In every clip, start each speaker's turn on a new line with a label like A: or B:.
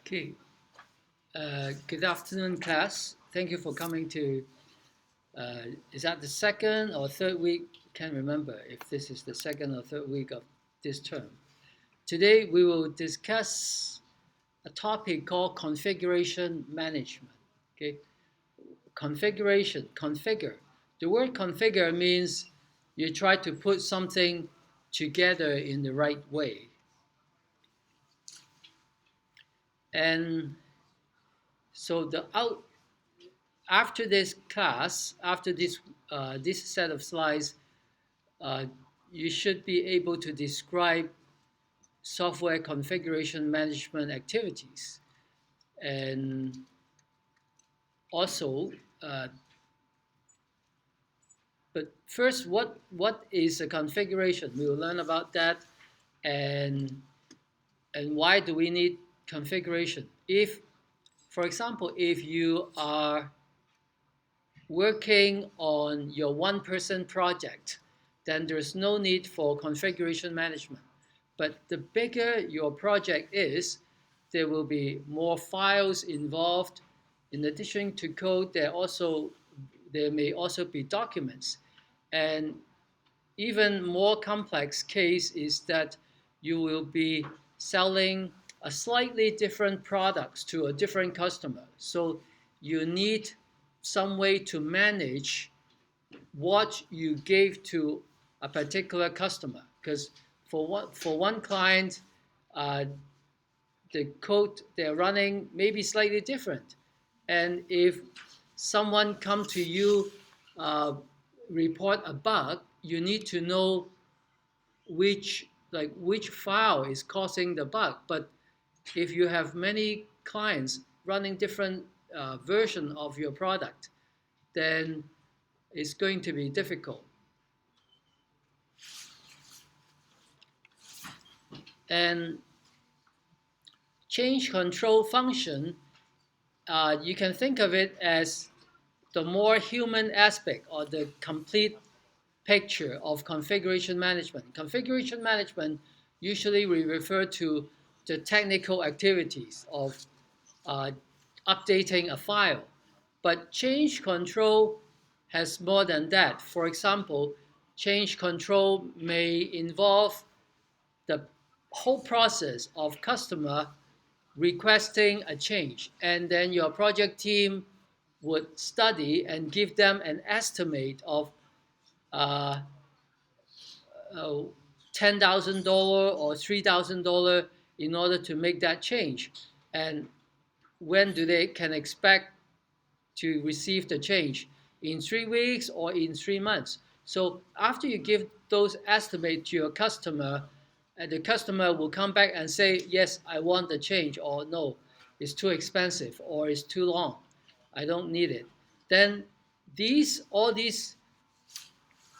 A: Okay, good afternoon, class. Thank you for coming to, is that the second or third week? Can't remember if this is the second or third week of this term. Today, we will discuss a topic called configuration management. Okay, configure. The word configure means you try to put something together in the right way. And so after this class, after this set of slides, uh, you should be able to describe software configuration management activities. And also, but first, what is a configuration? We will learn about that, and why do we need configuration? If, for example, if you are working on your one-person project, then there's no need for configuration management. But the bigger your project is, there will be more files involved. In addition to code, there may also be documents. And even more complex case is that you will be selling a slightly different products to a different customer. So you need some way to manage what you gave to a particular customer. Because for one client, uh, the code they're running may be slightly different. And if someone comes to you, report a bug, you need to know which file is causing the bug. But if you have many clients running different version of your product, then it's going to be difficult. And change control function, you can think of it as the more human aspect or the complete picture of configuration management. Configuration management, usually we refer to the technical activities of uh, updating a file. But change control has more than that. For example, change control may involve the whole process of customer requesting a change, and then your project team would study and give them an estimate of uh, $10,000 or $3,000 in order to make that change. And when do they can expect to receive the change? In 3 weeks or in 3 months? So after you give those estimates to your customer, and the customer will come back and say, yes, I want the change, or no, it's too expensive, or it's too long, I don't need it. Then all these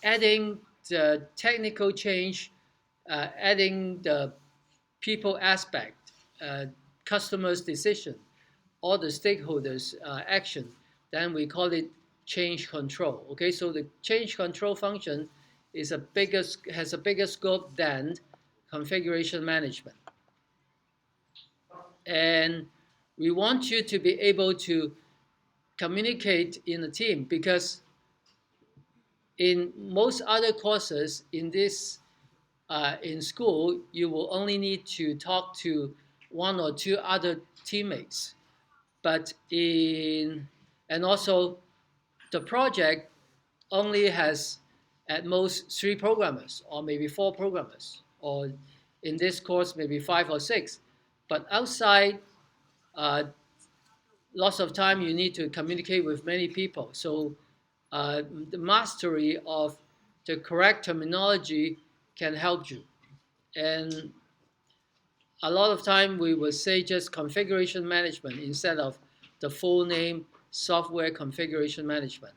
A: adding the technical change, adding the people aspect, customers' decision, all the stakeholders' action, then we call it change control. Okay, so the change control function has a bigger scope than configuration management. And we want you to be able to communicate in a team, because in most other courses in school, you will only need to talk to one or two other teammates. And also the project only has at most 3 programmers or maybe 4 programmers, or in this course maybe 5 or 6. But outside, lots of time you need to communicate with many people. So the mastery of the correct terminology can help you. And a lot of time we will say just configuration management instead of the full name, software configuration management.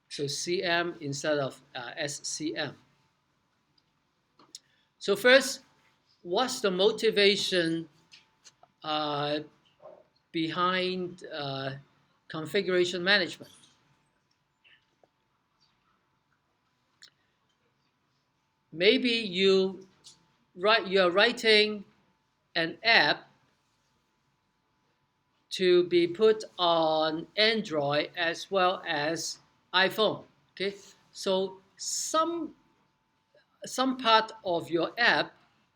A: So CM instead of SCM. So first, what's the motivation behind configuration management? Maybe you're writing an app to be put on Android as well as iPhone. Okay, so some part of your app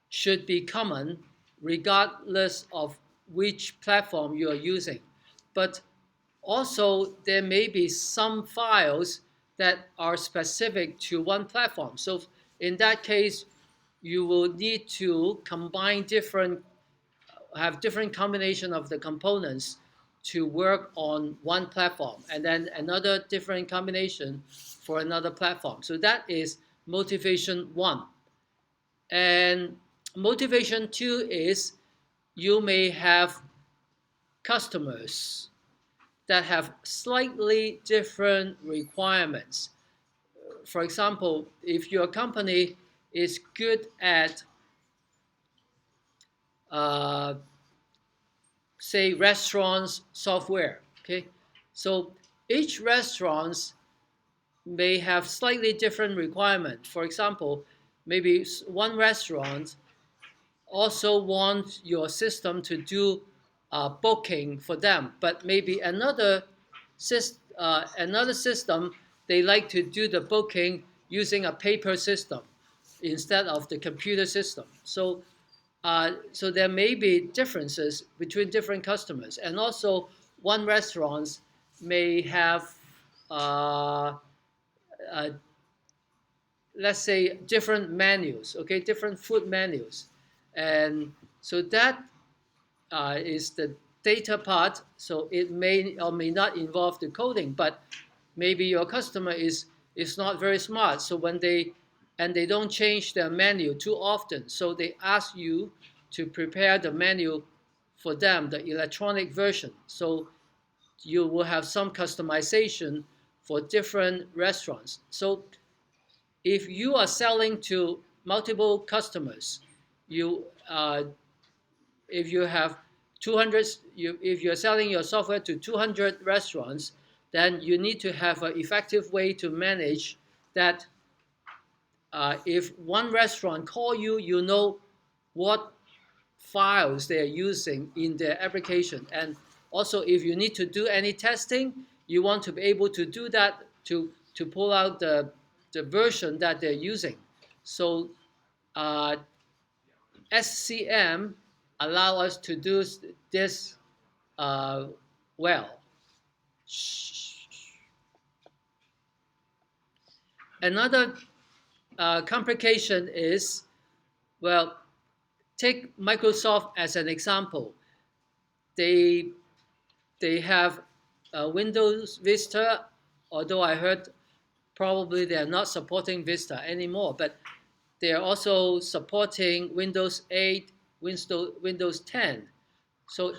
A: should be common regardless of which platform you are using. But also, there may be some files that are specific to one platform. So in that case, you will need to combine have different combination of the components to work on one platform, and then another different combination for another platform. So that is motivation one. And motivation two is you may have customers that have slightly different requirements. For example, if your company is good at, uh, say, restaurants software, okay, so each restaurant may have slightly different requirement. For example, maybe one restaurant also want your system to do booking for them, but maybe another system they like to do the booking using a paper system instead of the computer system. So there may be differences between different customers, and also one restaurant may have uh, uh, let's say different menus, okay, different food menus, and so that is the data part. So it may or may not involve the coding, but maybe your customer is not very smart. So when they don't change their menu too often, so they ask you to prepare the menu for them, the electronic version. So you will have some customization for different restaurants. So if you are selling to multiple customers, you if you have 200, if you're selling your software to 200 restaurants, then you need to have an effective way to manage that. If one restaurant call you, you know what files they're using in their application. And also, if you need to do any testing, you want to be able to do that to pull out the version that they're using. So uh, SCM allow us to do this uh, well. Another complication is, well, take Microsoft as an example. They they have Windows Vista, although I heard probably they are not supporting Vista anymore, but they are also supporting Windows 8, Windows 10. So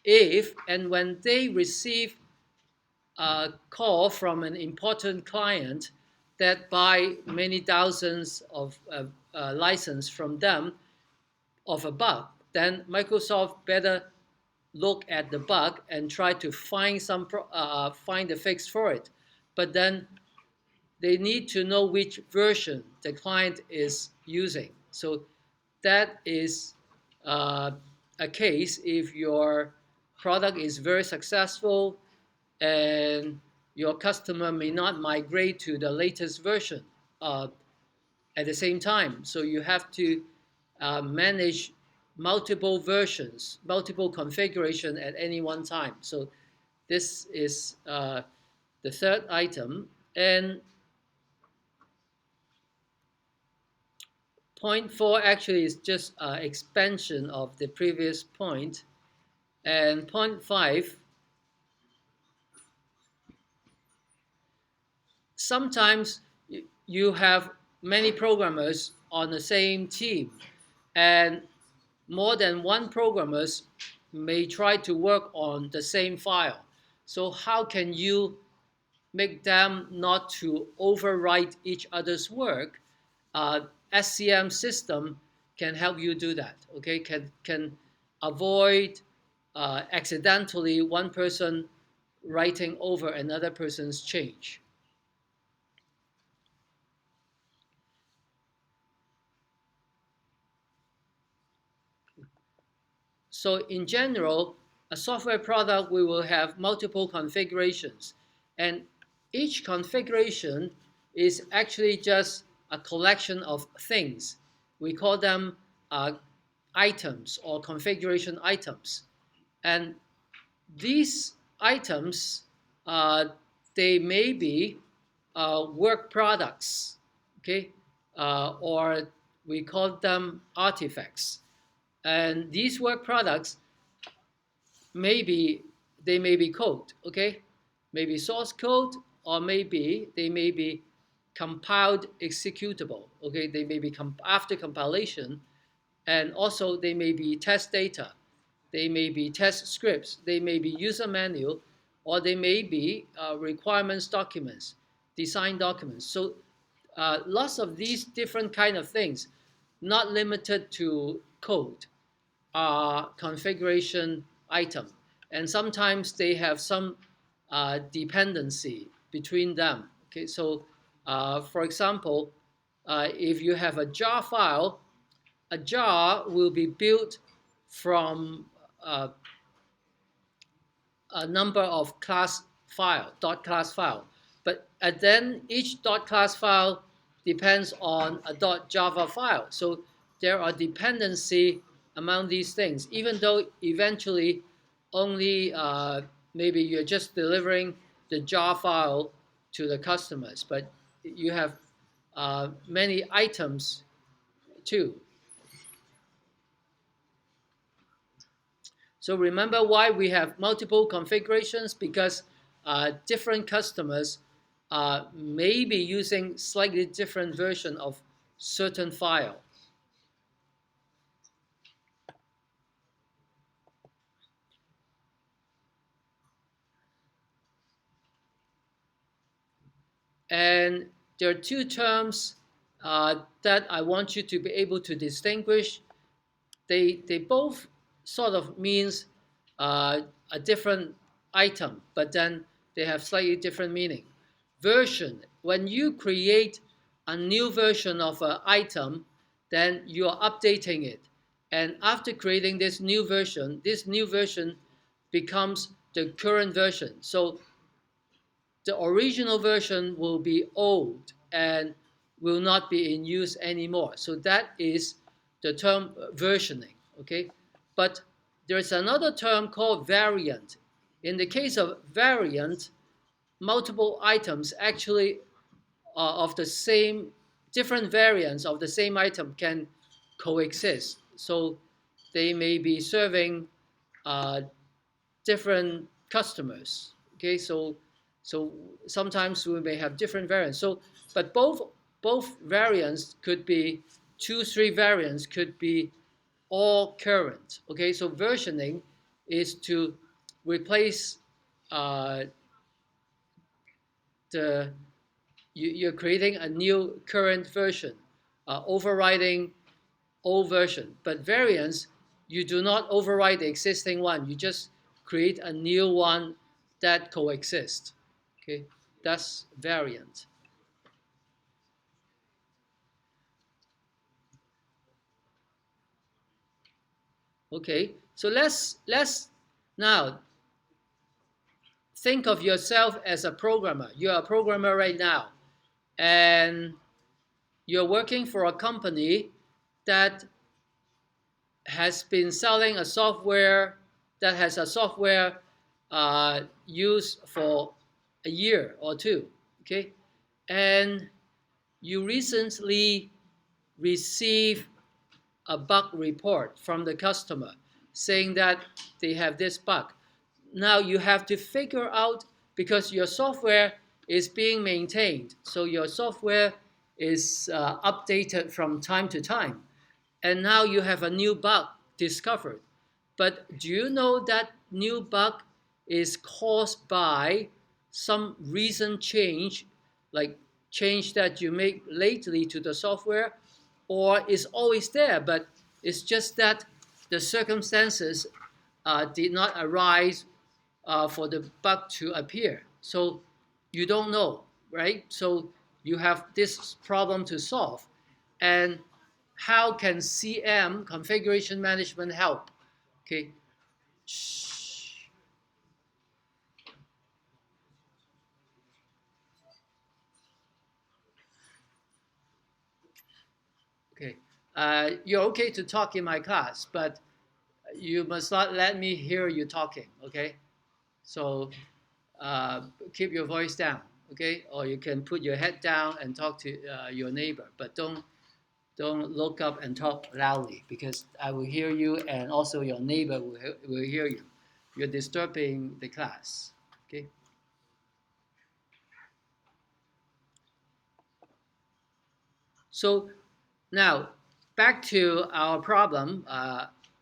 A: if and when they receive a call from an important client that buy many thousands of license from them of a bug, then Microsoft better look at the bug and try to find find a fix for it. But then they need to know which version the client is using. So that is uh, a case if your product is very successful and your customer may not migrate to the latest version at the same time. So you have to manage multiple versions, multiple configuration at any one time. So this is the third item. And point four actually is just expansion of the previous point. And point five, sometimes you have many programmers on the same team, and more than one programmers may try to work on the same file. So how can you make them not to overwrite each other's work? SCM system can help you do that. Okay, can avoid accidentally one person writing over another person's change. So in general, a software product, we will have multiple configurations. And each configuration is actually just a collection of things. We call them items or configuration items. And these items, they may be work products, okay, or we call them artifacts. And these work products maybe they may be code, okay, maybe source code, or maybe they may be compiled executable, okay, they may be after compilation, and also they may be test data, they may be test scripts, they may be user manual, or they may be requirements documents, design documents. So lots of these different kind of things, not limited to code, are configuration item. And sometimes they have some dependency between them. Okay, so for example, if you have a jar file, a jar will be built from a number of class file, dot class file. But then each dot class file depends on a dot Java file. So there are dependency among these things, even though eventually only maybe you're just delivering the jar file to the customers, but you have many items too. So remember why we have multiple configurations, because different customers may be using slightly different version of certain file. And there are two terms that I want you to be able to distinguish. They both sort of means a different item, but then they have slightly different meaning. Version, when you create a new version of an item, then you are updating it. And after creating this new version becomes the current version. So the original version will be old and will not be in use anymore. So that is the term versioning, okay? But there's another term called variant. In the case of variant, multiple items actually of the same, different variants of the same item can coexist. So they may be serving different customers, okay? So sometimes we may have different variants. So, but both variants could be 2, 3 variants could be all current. Okay, so versioning is to replace you're creating a new current version, overriding old version. But variants, you do not override the existing one. You just create a new one that coexists. Okay, that's variant. Okay, so let's now think of yourself as a programmer. You're a programmer right now, and you're working for a company that has been selling a software that has a software used for a year or two. Okay, and you recently received a bug report from the customer saying that they have this bug. Now you have to figure out, because your software is being maintained, so your software is updated from time to time. And now you have a new bug discovered. But do you know that new bug is caused by some recent change, like change that you make lately to the software, or is always there, but it's just that the circumstances did not arise for the bug to appear. So you don't know, right? So you have this problem to solve. And how can CM, configuration management, help? Okay. you're okay to talk in my class, but you must not let me hear you talking, okay? So keep your voice down, okay? Or you can put your head down and talk to your neighbor, but don't look up and talk loudly, because I will hear you, and also your neighbor will hear you. You're disturbing the class, okay? So now back to our problem.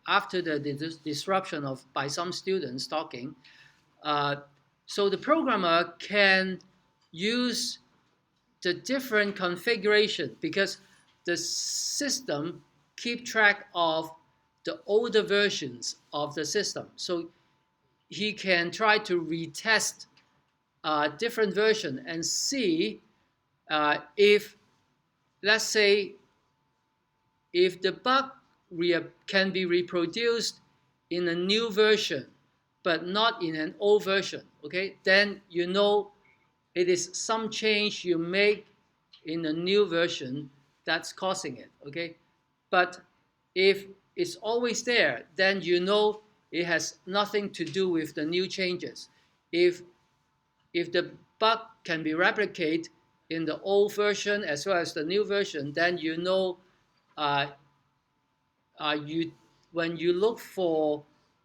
A: After the disruption of by some students talking, uh, so the programmer can use the different configuration, because the system keep track of the older versions of the system. So he can try to retest different version and see if, let's say, if the bug can be reproduced in a new version, but not in an old version, okay, then you know it is some change you make in a new version that's causing it, okay? But if it's always there, then you know it has nothing to do with the new changes. If the bug can be replicated in the old version as well as the new version, then you know uh, you when you look for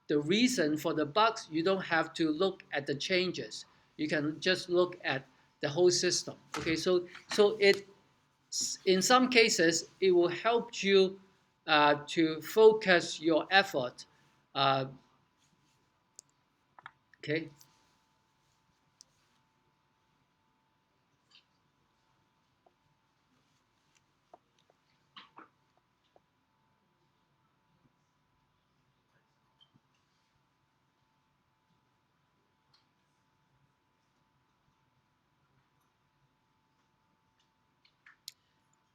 A: the reason for the bugs, you don't have to look at the changes. You can just look at the whole system. Okay, so it in some cases it will help you to focus your effort. Uh, okay,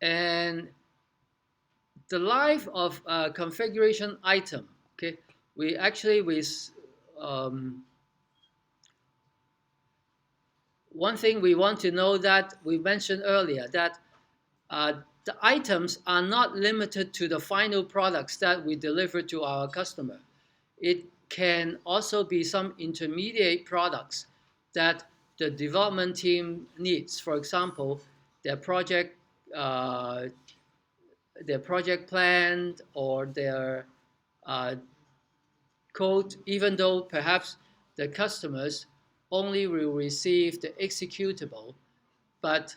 A: and the life of a configuration item. Okay, we actually um, one thing we want to know that we mentioned earlier, that the items are not limited to the final products that we deliver to our customer. It can also be some intermediate products that the development team needs. For example, their project, uh, their project plan, or their uh, code, even though perhaps the customers only will receive the executable, but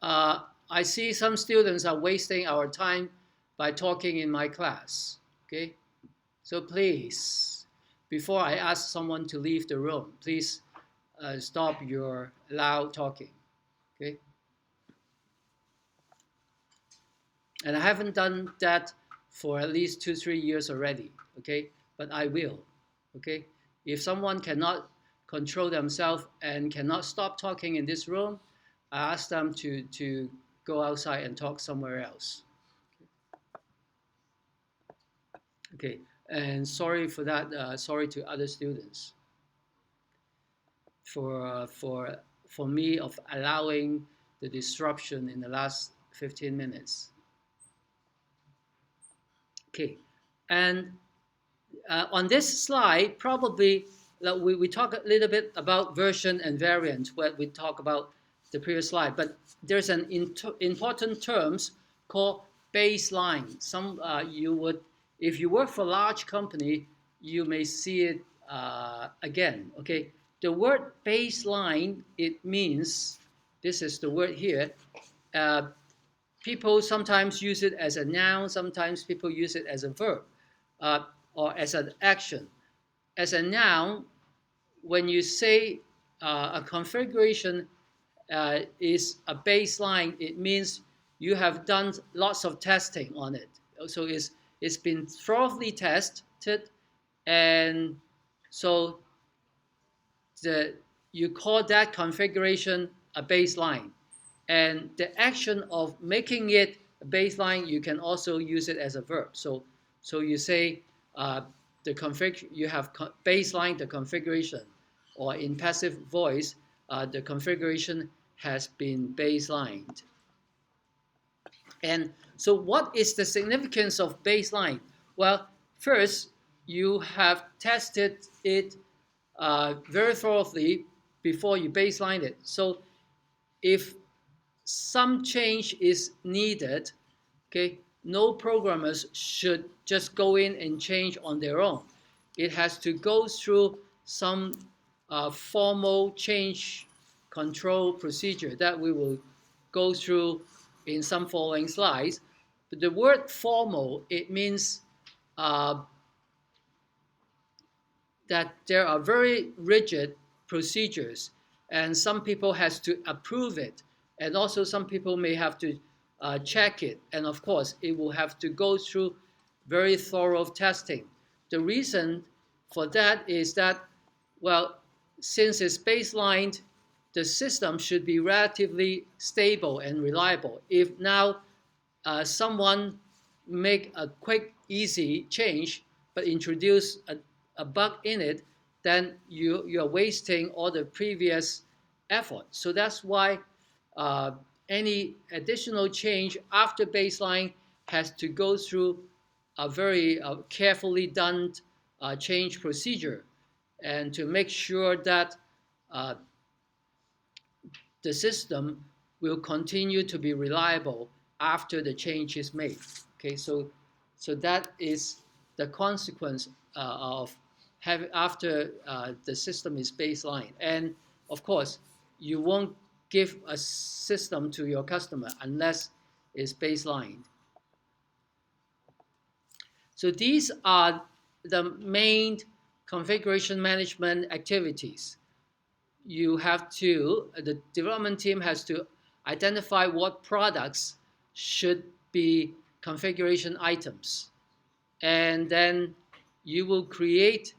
A: I see some students are wasting our time by talking in my class. Okay, so please, before I ask someone to leave the room, please stop your loud talking. Okay, and I haven't done that for at least 2-3 years already. Okay, but I will. Okay, if someone cannot control themselves and cannot stop talking in this room, I ask them to go outside and talk somewhere else. Okay, and sorry for that. Sorry to other students for me of allowing the disruption in the last 15 minutes. Okay, and on this slide, probably we talk a little bit about version and variant, what we talk about the previous slide, but there's an important terms called baseline. Some you would, if you work for a large company, you may see it again. Okay, the word baseline, it means, this is the word here. Uh, People sometimes use it as a noun, sometimes people use it as a verb, or as an action. As a noun, when you say a configuration is a baseline, it means you have done lots of testing on it. So it's been thoroughly tested, and so you call that configuration a baseline. And the action of making it a baseline, you can also use it as a verb. So you say you have baseline the configuration, or in passive voice, the configuration has been baselined. And so what is the significance of baseline? Well, first, you have tested it very thoroughly before you baseline it. So if some change is needed, okay, no programmers should just go in and change on their own. It has to go through some formal change control procedure that we will go through in some following slides. But the word formal, it means that there are very rigid procedures, and some people has to approve it, and also some people may have to check it, and of course it will have to go through very thorough testing. The reason for that is that, well, since it's baselined, the system should be relatively stable and reliable. If now someone make a quick, easy change, but introduce a bug in it, then you're wasting all the previous effort. So that's why any additional change after baseline has to go through a very carefully done change procedure, and to make sure that uh, the system will continue to be reliable after the change is made. Okay, so that is the consequence of having after the system is baseline. And of course, you won't give a system to your customer unless it's baselined. So these are the main configuration management activities. You have to, the development team has to identify what products should be configuration items. And then you will create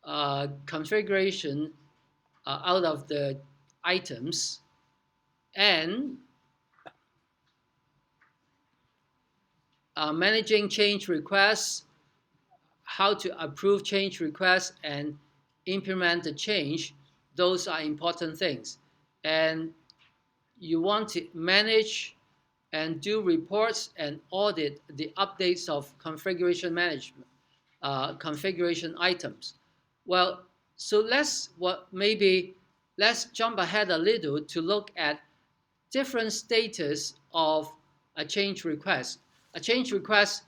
A: a configuration out of the items, and managing change requests, how to approve change requests and implement the change. Those are important things. And you want to manage and do reports and audit the updates of configuration management, configuration items. Well, so let's jump ahead a little to look at different status of a change request. A change request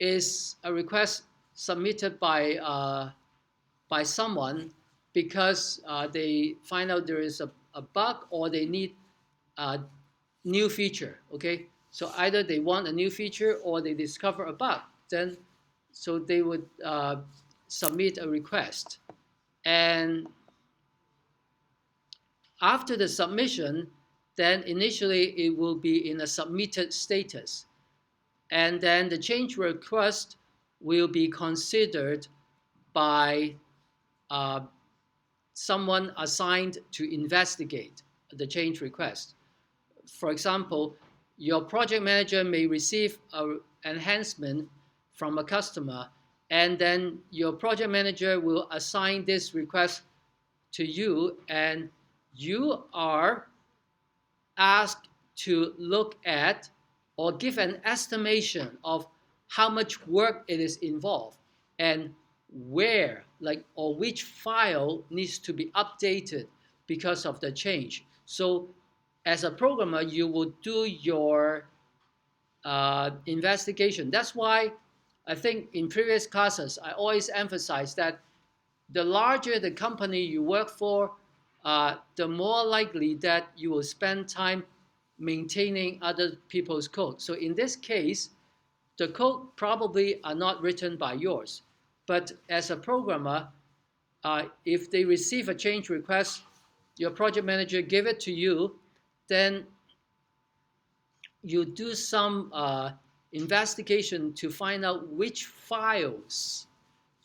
A: is a request submitted by someone because they find out there is a bug, or they need a new feature. Okay, so either they want a new feature or they discover a bug. Then, so they would submit a request, and after the submission, then initially it will be in a submitted status, and then the change request will be considered by someone assigned to investigate the change request. For example, your project manager may receive an enhancement from a customer, and then your project manager will assign this request to you, and you are asked to look at or give an estimation of how much work it is involved, and where, like, or which file needs to be updated because of the change. So as a programmer, you will do your investigation. That's why I think in previous classes, I always emphasize that the larger the company you work for, the more likely that you will spend time maintaining other people's code. So in this case, the code probably are not written by yours. But as a programmer, if they receive a change request, your project manager give it to you, then you do some investigation to find out which files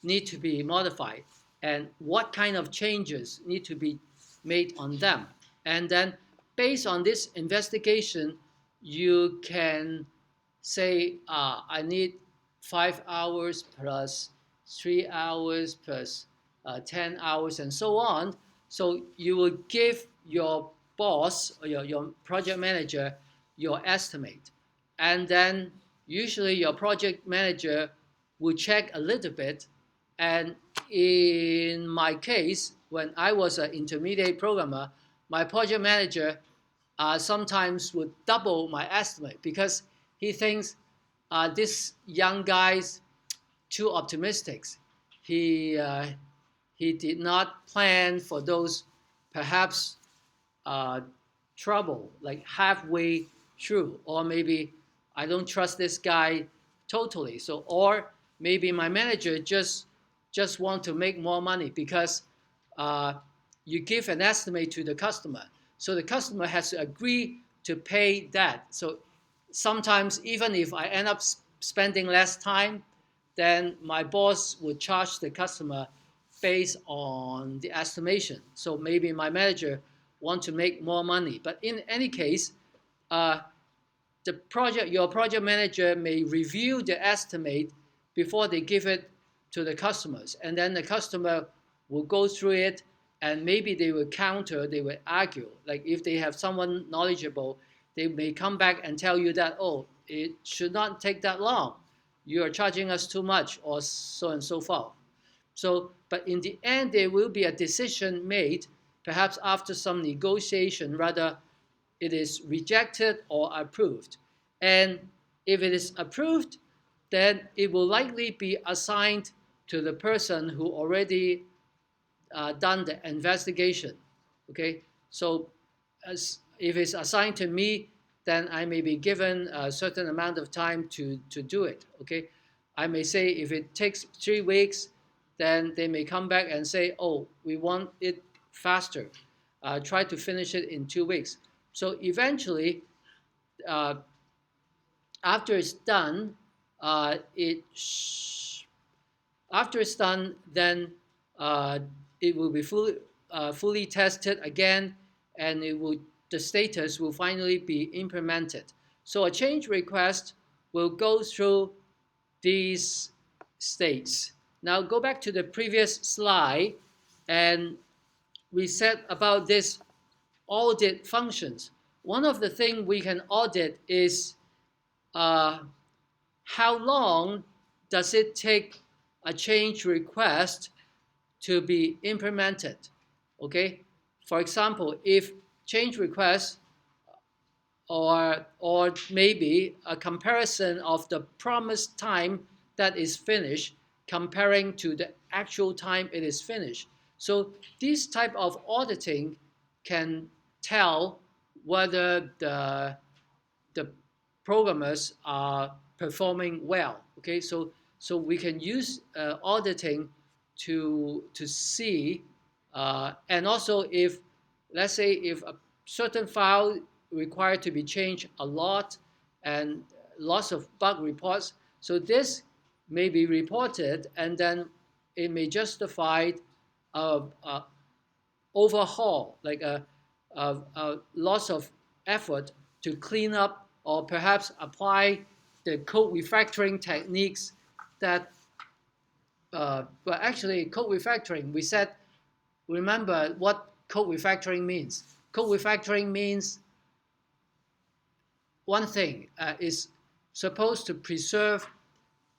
A: need to be modified and what kind of changes need to be made on them. And then based on this investigation, you can say, I need 5 hours plus 3 hours plus 10 hours and so on. So you will give your boss or your project manager your estimate. And then usually your project manager will check a little bit. And in my case, when I was an intermediate programmer, my project manager sometimes would double my estimate because he thinks this young guy's too optimistic. He uh, he did not plan for those perhaps uh, trouble like halfway through, or maybe I don't trust this guy totally. So, or maybe my manager just want to make more money because uh, you give an estimate to the customer, so the customer has to agree to pay that. So sometimes even if I end up spending less time, then my boss would charge the customer based on the estimation. So maybe my manager want to make more money. But in any case, uh, your project manager may review the estimate before they give it to the customers, and then the customer will go through it, and maybe they will counter, they will argue. Like if they have someone knowledgeable, they may come back and tell you that, oh, it should not take that long. You are charging us too much, or so and so forth. So, but in the end, there will be a decision made, perhaps after some negotiation, rather it is rejected or approved. And if it is approved, then it will likely be assigned to the person who already done the investigation. Okay, so if it's assigned to me, then I may be given a certain amount of time to do it. Okay, I may say if it takes 3 weeks, then they may come back and say, oh, we want it faster. Try to finish it in 2 weeks. So eventually, uh, after it's done, uh, it after it's done, then uh, it will be fully tested again, and the status will finally be implemented. So a change request will go through these states. Now go back to the previous slide, and we said about this audit functions. One of the things we can audit is uh, how long does it take a change request to be implemented? Okay, for example, if change request or maybe a comparison of the promised time that is finished comparing to the actual time it is finished. So this type of auditing can tell whether the programmers are performing well. Okay, so we can use auditing to see, and also if let's say if a certain file required to be changed a lot and lots of bug reports, so this may be reported, and then it may justify a overhaul, like a loss of effort to clean up or perhaps apply the code refactoring techniques that, but actually code refactoring, we said, remember what code refactoring means. Code refactoring means one thing is supposed to preserve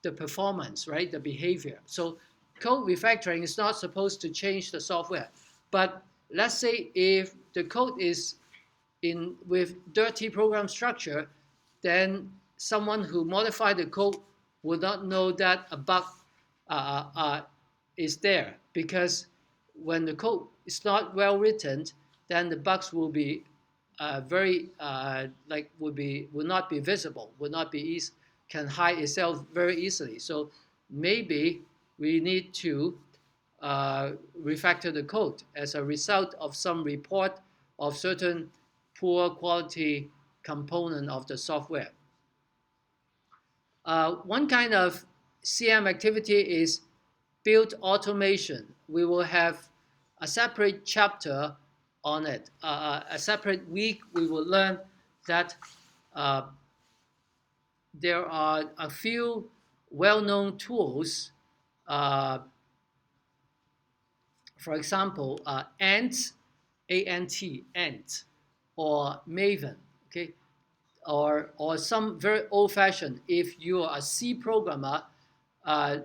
A: the performance, right? The behavior. So code refactoring is not supposed to change the software. But let's say if the code is with dirty program structure, then someone who modified the code would not know that a bug is there, because when the code is not well written, then the bugs will be very would not be visible, would not be easy, can hide itself very easily. So maybe we need to refactor the code as a result of some report of certain poor quality component of the software. One kind of CM activity is build automation. We will have a separate chapter on it. A separate week, we will learn that there are a few well-known tools uh, for example, Ant, A-N-T, Ant, or Maven, okay, or some very old-fashioned. If you are a C programmer, uh,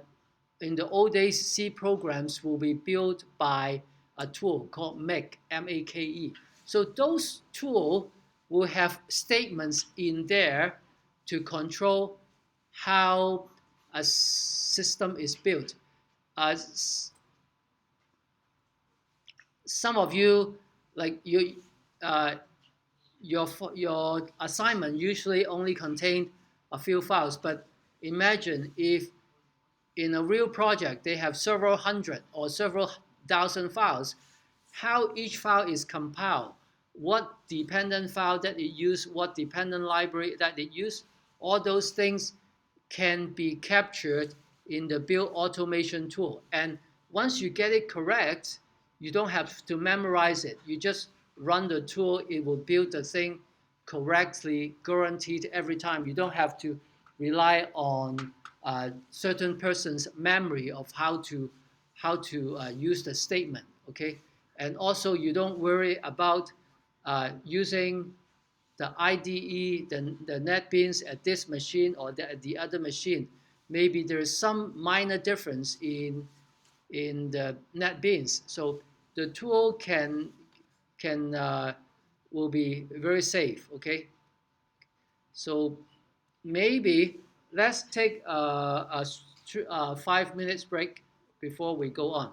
A: in the old days, C programs will be built by a tool called Make, M-A-K-E. So those tools will have statements in there to control how a system is built. Uh, some of you, like uh, your assignment usually only contain a few files, but imagine if in a real project they have several hundred or several thousand files, how each file is compiled, what dependent file that it use, what dependent library that it use, all those things can be captured in the build automation tool. And once you get it correct, you don't have to memorize it. You just run the tool, it will build the thing correctly, guaranteed every time. You don't have to rely on certain person's memory of how to use the statement. Okay, and also you don't worry about using the IDE, the NetBeans at this machine or at the other machine. Maybe there is some minor difference in the NetBeans. So the tool can will be very safe. Okay, so maybe let's take a 5 minutes break before we go on.